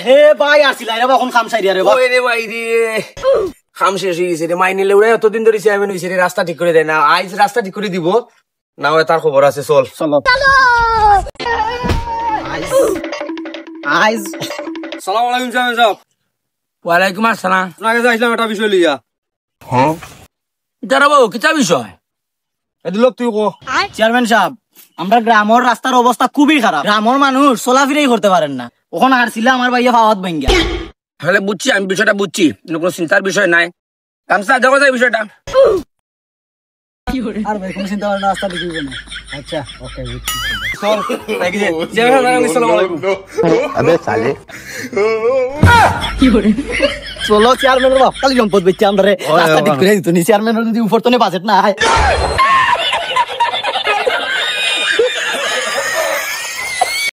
হে ভাই আসিলা রে এখন খাম সাইরিয়া রে ওই রে ভাই রে খাম শেষ হয়ে গেছে রে মাই নিলে ওরা এতদিন ধরে চেয়ারম্যান হয়েছে রে রাস্তা ঠিক করে দেয় না আজ রাস্তা ঠিক করে দিব না হয় তার খবর আছে চল চলো আইজ সালাম আলাইকুম চেয়ারম্যান সাহেব। ওয়ালাইকুম আসসালাম। আপনার কাছে আসলাম একটা বিষয় লিয়া। এটা রে বউ কিতা বিষয়? এদি লোক তুই কো। চেয়ারম্যান সাহেব আমরা গ্রামের রাস্তার অবস্থা খুবই খারাপ, গ্রামের মানুষ চলাফেরাই করতে পারেন না। ওখানে হারছিল আমার ভাইয়া পাওয়াত ভাঙ্গিয়া। তাহলে বুঝছি, আমি বিষয়টা বুঝছি, কোনো চিন্তার বিষয় নাই। গামছা দেখো যায় বিষয়টা। আর ভাই কোনো চিন্তা করেন না, রাস্তা ঠিক হইবে না। আচ্ছা ওকে চল লাগি যে চেয়ারম্যান আসসালামু আলাইকুম। अबे साले চলো চেয়ারম্যানের বাপ কালি সম্পদ বেচছে আমরা রাস্তা ঠিক করে দিত নি। চেয়ারম্যানের যদি উপর তো বাজেট না হয়।